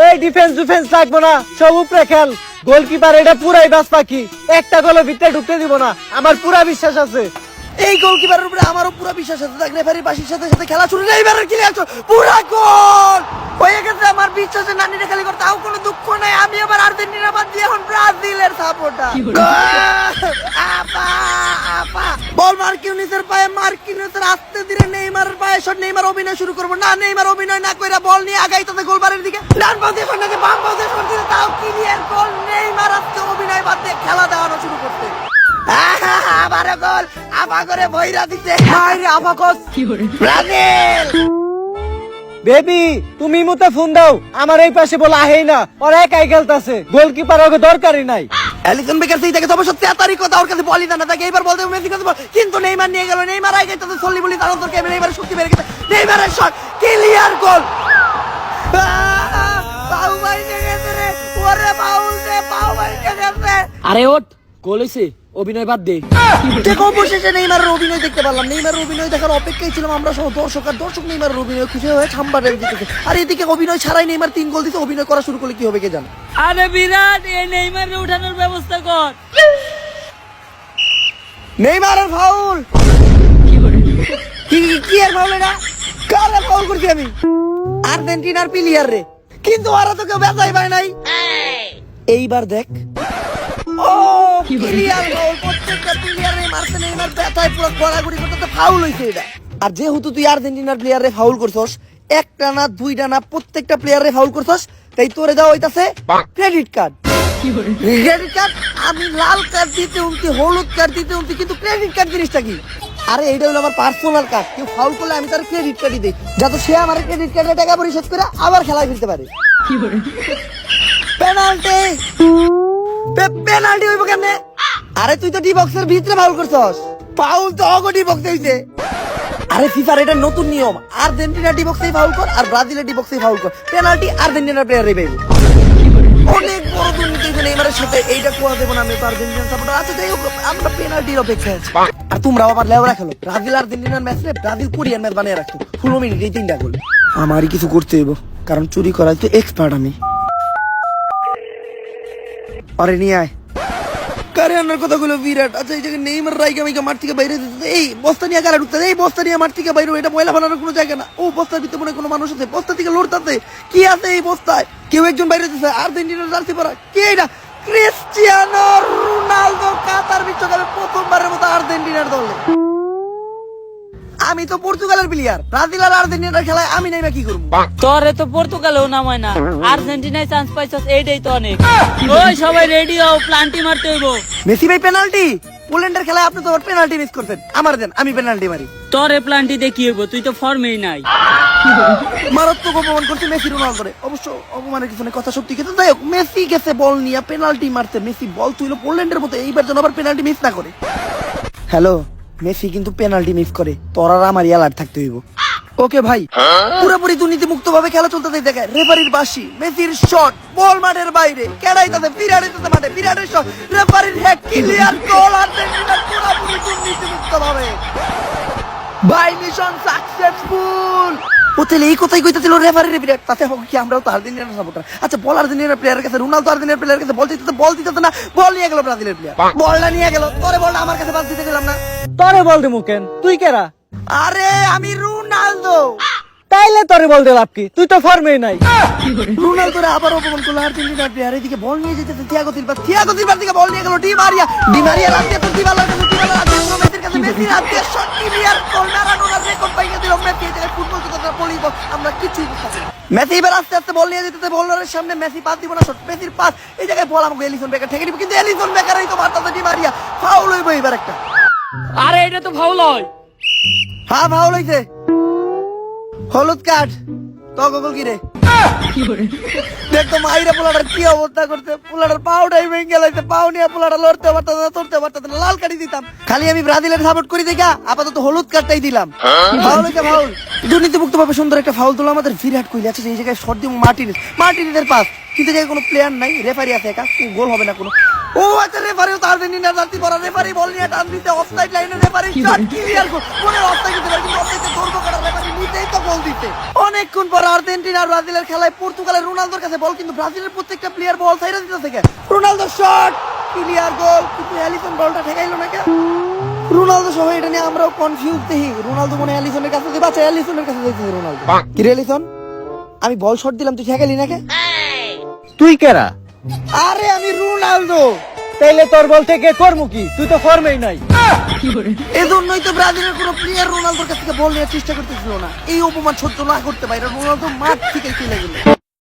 ওই ডিফেন্স লাগবো না, সব উপরে খেল। গোলকিপার এটা পুরাই বাস পাখি, একটা গোলের ভিতরে ঢুকতে দিব না, আমার পুরা বিশ্বাস আছে। এই গোলকিপারের উপরে আমারও পুরো বিশ্বাস আছে। দেখ রেফারির বাসির সাথে সাথে খেলা শুরু, এইবারের কি আছে পুরা গোল হয়ে গেছে। আমার বিশ্বাসে নানিরা খালি করে, তাও কোনো দুঃখ নাই। আমি আবার আর্জেন্টিনা বাদ দিয়ে এখন ব্রাজিলের সাপোর্টার। বল মার্কিনিউসের পায়ে, মার্কিনিউসের আস্তে ধীরে নেইমারের পায়ে শট। নেইমার অভিনয় শুরু করবো না, নেইমার অভিনয় না কইরা বল নিয়ে আগাইতেছে গোলবারের দিকে। ডান পাশে ফেলনাকে বাম পাশে ফেলছে, তাও ক্লিয়ার গোল। নেইমার আজকে অভিনয় বাদ দিয়ে খেলা দেওয়ানো শুরু করতে। আবার গোল, আবা করে বইরা দিতে। হায়রে আবাকস, ব্রাজিল। বেবি তুমি মুতে ফোন দাও, আমার এই পাশে বলা আহেই না, ওরা একাই খেলতেছে, গোলকিপার ওকে দরকারই নাই। অ্যালিসন বেকার সেই থেকে তবে সত্যি তারই কথা, ওর কাছে বলই না থাকে। এইবার বলতে মেসি কাছে বল, কিন্তু নেইমার নিয়ে গেল। নেইমার আগে তাতে সল্লি বলি তার অন্তর কেমন, নেইমারের শক্তি বেড়ে গেছে। নেইমারের শট ক্লিয়ার গোল। পাউ বাইরে গেছে রে, ওরে বাউল রে, পাউ বাইরে গেছে। আরে ওঠ, গোল হইছে, অভিনয় বাদ দে। দেখো অবশেষে নেইমারের অভিনয় দেখতে পারলাম। নেইমারের অভিনয় দেখার অপেক্ষায় ছিলাম আমরা সহ দর্শক। আর দর্শক নেইমারের অভিনয় খুশি হয়ে ছাম্বারের দিকে। আর এদিকে অভিনয় ছাড়াই নেইমার 3 গোল দিতে। অভিনয় করা শুরু করলে কি হবে কে জানে। আরে বিরাট, এই নেইমারকে উঠানোর ব্যবস্থা কর। নেইমারের ফাউল। কি আর ফাউল এটা? কারে ফাউল করছি আমি? আর্জেন্টিনার প্লেয়ার রে, কিন্তু ওরা তো কেউ বেজাই পায় নাই। এইবার দেখ, ও ক্লিয়ার গোল। প্রত্যেকটা প্লেয়ারে মারতে নেইমার ব্যথায় পুরো গড়াগড়ি করতে, ফাউল হইছে এটা। আর যেহেতু তুই আর্জেন্টিনার প্লেয়ারে ফাউল করছস, একটা না দুইটা না প্রত্যেকটা প্লেয়ারে ফাউল করছস, তাই তোরে দেওয়া হইতাছে ক্রেডিট কার্ড। ক্রেডিট কার্ড, আমি লাল কার্ড দিতে উনতি, হলুদ কার্ড দিতে উনতি, কিন্তু ক্রেডিট কার্ড জিনিসটা কি? আরে এইটা হলো আমার পার্সোনাল কার্ড। কেউ ফাউল করলে আমি তার ক্রেডিট কার্ডই দেই, যাতে সে আমার ক্রেডিট কার্ডে টাকা পরিশোধ করে আবার খেলায় ফিরতে পারে। পেনাল্টি, পেনাল্টি হইব কেমনে? আরে তুই তো ডি বক্সের ভিতরে ফাউল করছস, ফাউল তো অগো ডি বক্সে হইছে। আরে ফিফার এটা নতুন নিয়ম, আর্জেন্টিনা ডি বক্সেই ফাউল কর আর ব্রাজিলের ডি বক্সেই ফাউল কর, পেনাল্টি আর্জেন্টিনার প্লেয়ারই পাইবে। অনেক বড় দুর্নীতি এখানে নেইমারের সাথে, এইটা কোয়া দেব না আমি তো আর্জেন্টিনার সাপোর্টার। আচ্ছা যাই হোক, আমরা পেনাল্টির অপেক্ষায় আছি। আর তোমরা আবার লেওরা খেলো। ব্রাজিল আর্জেন্টিনার ম্যাচে ব্রাজিল কোরিয়ান ম্যাচ বানিয়ে রাখতো 16 মিনিটে 3টা গোল। আমারই কিছু করতে হইব, কারণ চুরি করাই তো এক্সপার্ট আমি। আরে নিয়ে আয় কারে আনার কথাগুলো বিরাট। আচ্ছা এই জায়গায় নেইমার রাইগা মাইগা মাঠ থেকে বাইরে দিতে, এই বস্তা নিয়ে গাড়া ঢুকতে, এই বস্তা নিয়ে মাঠ থেকে বাইরে, এটা ময়লা ফেলানোর কোনো জায়গা না। ও বস্তার ভিতরে মনে কোনো মানুষ আছে, বস্তা থেকে লড়তাছে। কি আছে এই বস্তায়? কেউ একজন বাইরে দিচ্ছে, আর্জেন্টিনার জার্সি পরা। কে এটা? Cristiano Ronaldo. কাতার বিশ্বকাপে প্রথমবারের মতো আর্জেন্টিনার দলে। আমি তো পর্তুগালের প্লেয়ার, ব্রাজিল আর আর্জেন্টিনার খেলায় আমি নাইবা কি করবো? তোরে তো পর্তুগালেও নামায় না, আর্জেন্টিনায় চান্স পাইছস, এইটাই তো অনেক। ওই সবাই রেডি হও, প্লান্টি মারতে হইব। মেসি ভাই পেনাল্টি, পোল্যান্ডের খেলায় আপনি তো পেনাল্টি মিস করছেন। আমার দেন, আমি পেনাল্টি মারি। তোরে প্লান্টি দিয়ে কি হইব? তুই তো ফর্মেই নাই। মারাত্মক অপমান করছে মেসি রোনালদোরে। অবশ্য অপমানের কিছু কথা সত্যি, কিন্তু যাই হোক, মেসি গেছে বল নিয়ে পেনাল্টি মারতে। মেসি বল তুইলো পোল্যান্ডের মতো, এইবার যেন আবার পেনাল্টি মিস না করে। হ্যালো, মেসি কিন্তু পেনাল্টি মিস করে, তোর আর আমার অ্যালার্ট থাকতে হইব। ওকে ভাই, পুরোপুরি দুর্নীতি মুক্ত ভাবে খেলা চলতে দেখায়। রেফারির বাঁশি, মেসির শট, বল মাঠের বাইরে, কেড়াই তাতে বিরাট মাঠে, বিরাটের শট, রেফারির হ্যাক, ক্লিয়ার গোল। আর্জেন্টিনা পুরোপুরি দুর্নীতি মুক্ত ভাবে ভাই, মিশন সাকসেসফুল। ওতেলে এই কথাই কইতেছিল রেফারির বিরাট, তাতে হোক কি আমরাও তো আর্জেন্টিনার সাপোর্টার। আচ্ছা বল আর্জেন্টিনার প্লেয়ারের কাছে, রোনালদো আর্জেন্টিনার প্লেয়ারের কাছে বল দিতে না, বল নিয়ে গেল ব্রাজিলের প্লেয়ার, বলটা নিয়ে গেল। তোরে বলটা আমার কাছে পাস দিতে গেলাম না। তরে বল দিমু কেন? তুই কেরা? আরে আমি রোনালদো। তাইলে তরে বল দে লাভ কি? তুই তো ফর্মেই নাই। রোনালদোরে আবার অপমান করলো আর্জেন্টিনার প্লেয়ার। এদিকে বল নিয়ে যেতেছে থিয়াগো সিলভা থেকে বল নিয়ে গেল ডি মারিয়া রাতে তো দিবালার কাছে, দিবালা আর্জেন্টিনা মেসির কাছে, মেসি রাতে শট, ক্লিয়ার গোল। ম্যারাডোনার রেকর্ড পাইয়ে দিল মেসি। এটা ফুটবল কথা বলিব আমরা কিছুই বুঝতাছি না। মেসি এবার আস্তে আস্তে বল নিয়ে যেতেছে বলারের সামনে, মেসি পাস দিব না, শট, মেসির পাস। এই জায়গায় বল আমাকে এলিসন বেকার ঠেকে দিব, কিন্তু এলিসন বেকারই তো মারতাছে ডি মারিয়া। ফাউল হইব এবার একটা। আরে এটা তো ফাউল হয়। হ্যাঁ ফাউল হইছে, হলুদ কার্ড। তো গোল কি রে? দেখতো মাইরা পোলাটার কি অবস্থা করছে, পোলাটার পাউডাই ভেঙে গেলাইছে, পাউ নিয়ে পোলাটা লড়তে পারতো না, লাল কার্ডই দিতাম। খালি আমি ব্রাজিলের সাপোর্ট করি দেখা আপাতত হলুদ কার্ডটাই দিলাম। ফাউল হইছে, ফাউল। দুর্নীতি মুক্ত ভাবে সুন্দর একটা ফাউল তোলা আমাদের বিরাট কোহলি। আছে এই জায়গায় শট দিব মার্টিনেজের পাস, কিন্তু জায়গায় কোনো প্লেয়ার নাই, রেফারি আছে একা, গোল হবে না কোনো। ও আচ্ছা, রেফারিও তো আর্জেন্টিনার জার্সি পরা, রেফারি বল নিয়ে টান দিতে অফসাইড লাইনে, রেফারি শট, ক্লিয়ার গোল। মনে অফসাইড দিতে পারে, কিন্তু অফসাইডে দৌড় কাটা, রেফারি নিতেই তো গোল দিতে। অনেকক্ষণ পর আর্জেন্টিনা আর ব্রাজিলের খেলায় পর্তুগালের রোনালদোর কাছে বল, কিন্তু ব্রাজিলের প্রত্যেকটা প্লেয়ার বল ছাইড়া দিতে থেকে। রোনালদো শট, ক্লিয়ার গোল, কিন্তু অ্যালিসন বলটা ঠেকাইলো না কেন? রোনালদো সহ এটা নিয়ে আমরাও কনফিউজ দেখি। রোনালদো মনে হয় অ্যালিসনের কাছে দিবা, আচ্ছা অ্যালিসনের কাছে দিয়েছে রোনালদো। কি রে অ্যালিসন, আমি বল শট দিলাম তুই ঠেকাইলি না কে? তুই কেরা? আরে আমি রোনালদো। তাইলে তোর বল থেকে করমু কি? তুই তো ফর্মেই নাই। এজন্যই তো ব্রাজিলের কোনো প্লেয়ার রোনালদোর কাছ থেকে বল নেওয়ার চেষ্টা করতেছিল না। এই অপমান সহ্য না করতে পারে রোনালদো মাঠ থেকে চলে গেল।